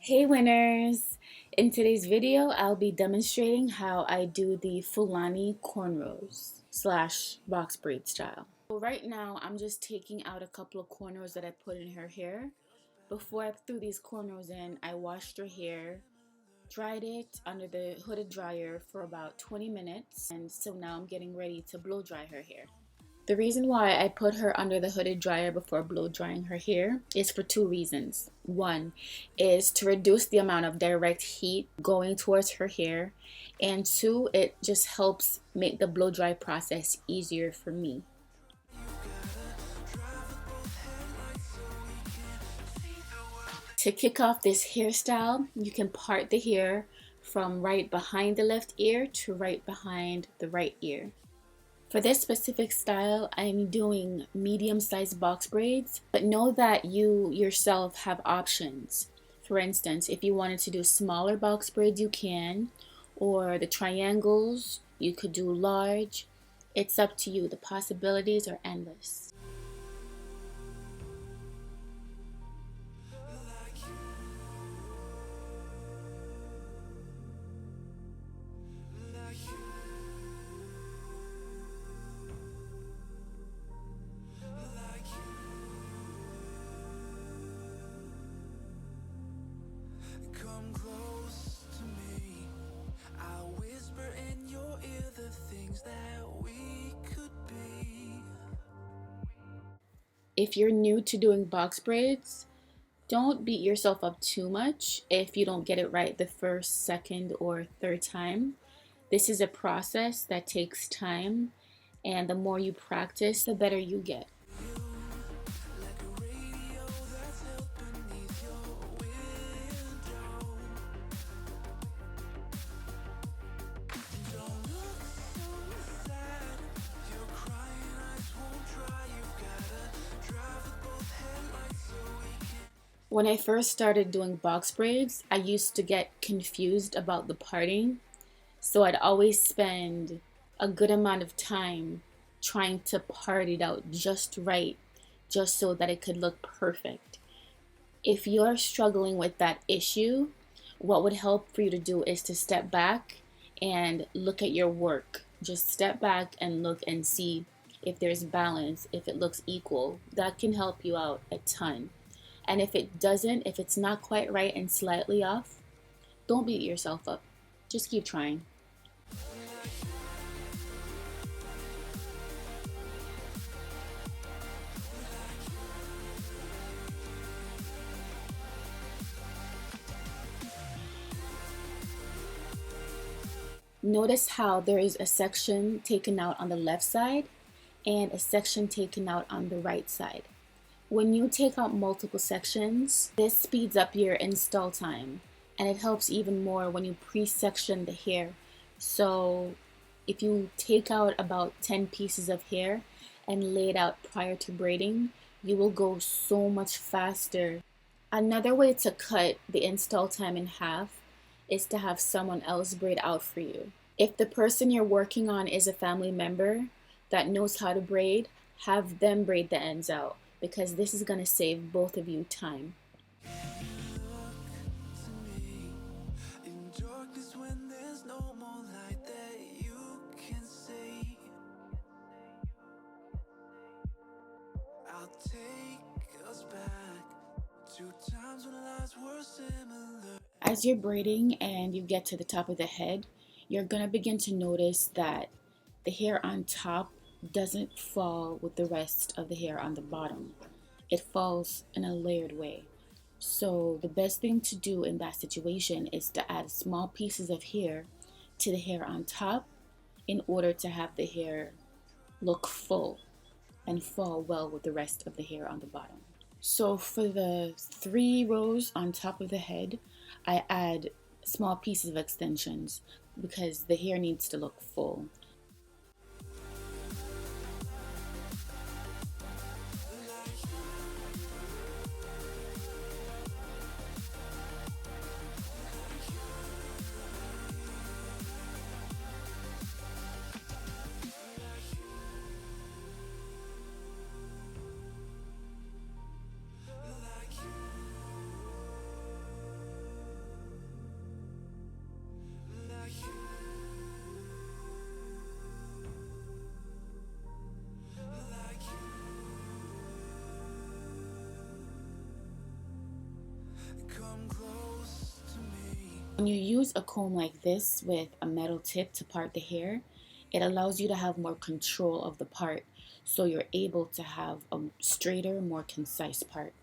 Hey winners! In today's video, I'll be demonstrating how I do the Fulani cornrows slash box braid style. So right now, I'm just taking out a couple of cornrows that I put in her hair. Before I threw these cornrows in, I washed her hair, dried it under the hooded dryer for about 20 minutes, and so now I'm getting ready to blow dry her hair. The reason why I put her under the hooded dryer before blow drying her hair is for two reasons. One is to reduce the amount of direct heat going towards her hair, and two, it just helps make the blow dry process easier for me. To kick off this hairstyle, you can part the hair from right behind the left ear to right behind the right ear. For this specific style, I'm doing medium-sized box braids, but know that you yourself have options. For instance, if you wanted to do smaller box braids, you can, or the triangles, you could do large. It's up to you. The possibilities are endless. Come close to me. I'll whisper in your ear the things that we could be. If you're new to doing box braids, don't beat yourself up too much if you don't get it right the first, second, or third time. This is a process that takes time, and the more you practice, the better you get. Like a radio that's held beneath your window. Don't look so sad. Your crying eyes won't dry. You've gotta drive with both headlights so we can. When I first started doing box braids, I used to get confused about the parting, so I'd always spend a good amount of time trying to part it out just right, just so that it could look perfect. If you're struggling with that issue, what would help for you to do is to step back and look at your work. Just step back and look and see if there's balance, if it looks equal. That can help you out a ton. And if it doesn't, if it's not quite right and slightly off, don't beat yourself up. Just keep trying. Notice how there is a section taken out on the left side and a section taken out on the right side. When you take out multiple sections, this speeds up your install time, and it helps even more when you pre-section the hair. So if you take out about 10 pieces of hair and lay it out prior to braiding, you will go so much faster. Another way to cut the install time in half is to have someone else braid out for you. If the person you're working on is a family member that knows how to braid, have them braid the ends out, because this is going to save both of you time. To me, in darkness when there's no more light that you can see, I'll take us back to times when lives were similar. As you're braiding and you get to the top of the head, you're going to begin to notice that the hair on top doesn't fall with the rest of the hair on the bottom. It falls in a layered way. So the best thing to do in that situation is to add small pieces of hair to the hair on top in order to have the hair look full and fall well with the rest of the hair on the bottom. So for the 3 rows on top of the head, I add small pieces of extensions because the hair needs to look full. Come close to me. When you use a comb like this with a metal tip to part the hair, it allows you to have more control of the part, so you're able to have a straighter, more concise part.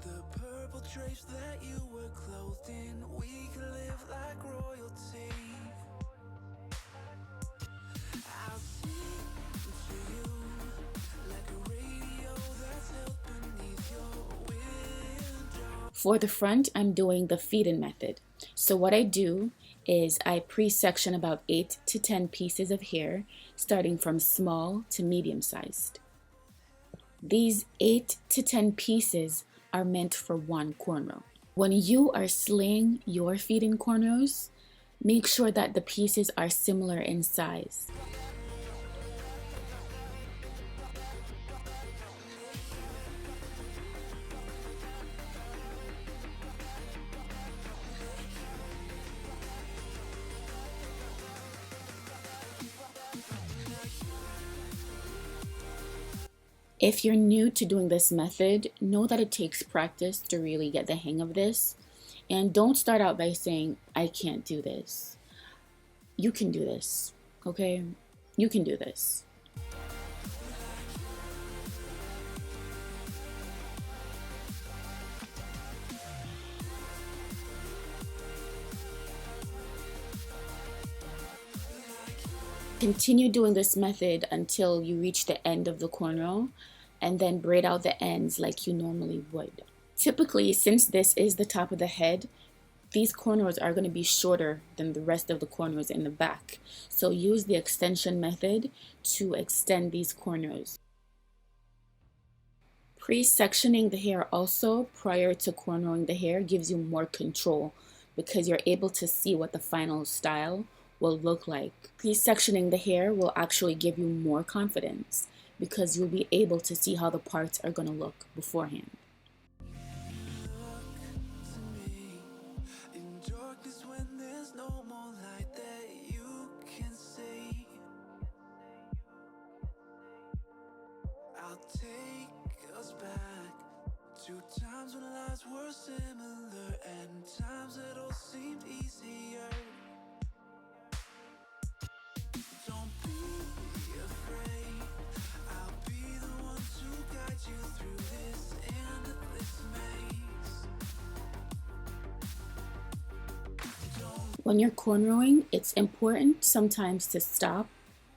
The purple drapes that you were clothed in, we could live like royalty. I'll sing to you like a radio that's held beneath your window. For the front, I'm doing the feed-in method. So what I do is I pre-section about 8 to 10 pieces of hair, starting from small to medium sized. These 8 to 10 pieces are meant for one cornrow. When you are slaying your feed-in cornrows, make sure that the pieces are similar in size. If you're new to doing this method, know that it takes practice to really get the hang of this. And don't start out by saying, I can't do this. You can do this, okay? You can do this. Continue doing this method until you reach the end of the cornrow and then braid out the ends like you normally would. Typically, since this is the top of the head, these cornrows are going to be shorter than the rest of the cornrows in the back. So use the extension method to extend these cornrows. Pre-sectioning the hair also prior to cornrowing the hair gives you more control because you're able to see what the final style will look like. Pre-sectioning the hair will actually give you more confidence because you'll be able to see how the parts are going to look beforehand. In darkness when there's no more light that you can see, I'll take us back to times when lives were similar and times that all seemed easier. Don't be afraid, I'll be the one to guide you through this endless maze. When you're cornrowing, it's important sometimes to stop,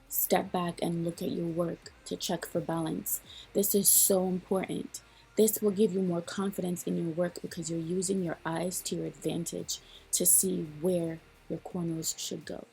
step back, and look at your work to check for balance. This is so important. This will give you more confidence in your work because you're using your eyes to your advantage to see where your cornrows should go.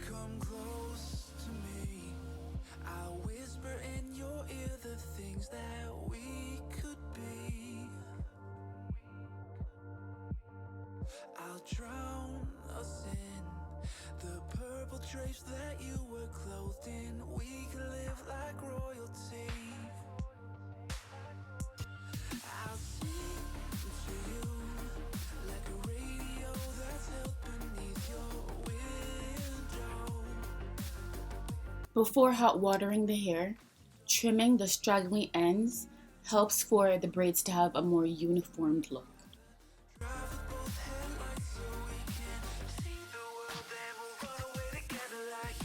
Come close to me, I'll whisper in your ear the things that we could be. I'll drown us in the purple drapes that you were clothed in, we could live like royalty. I'll sing to you like a radio that's held beneath your window. Before hot watering the hair, trimming the straggling ends helps for the braids to have a more uniformed look. Drive with both headlights so we can see the world, then we'll run away together like.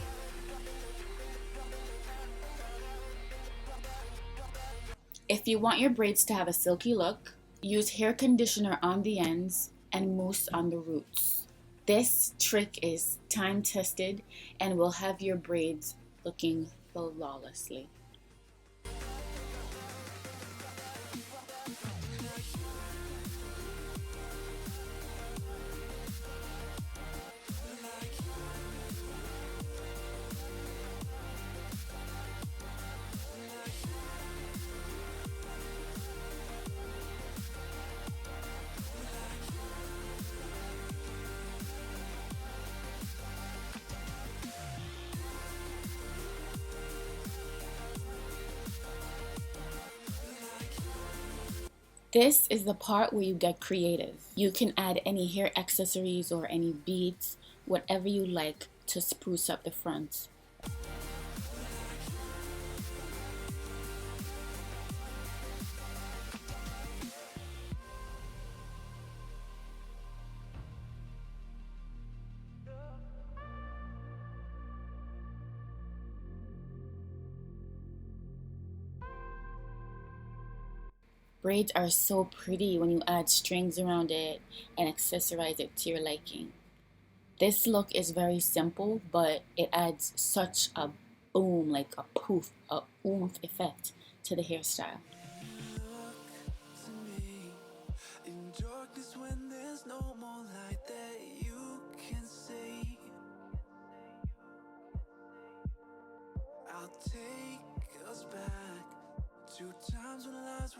If you want your braids to have a silky look, use hair conditioner on the ends and mousse on the roots. This trick is time tested and will have your braids looking flawlessly. This is the part where you get creative. You can add any hair accessories or any beads, whatever you like to spruce up the front. Braids are so pretty when you add strings around it and accessorize it to your liking. This look is very simple, but it adds such a boom, like a poof, a oomph effect to the hairstyle. To me, in darkness when there's no more light that you can see, I'll take us back to times when lives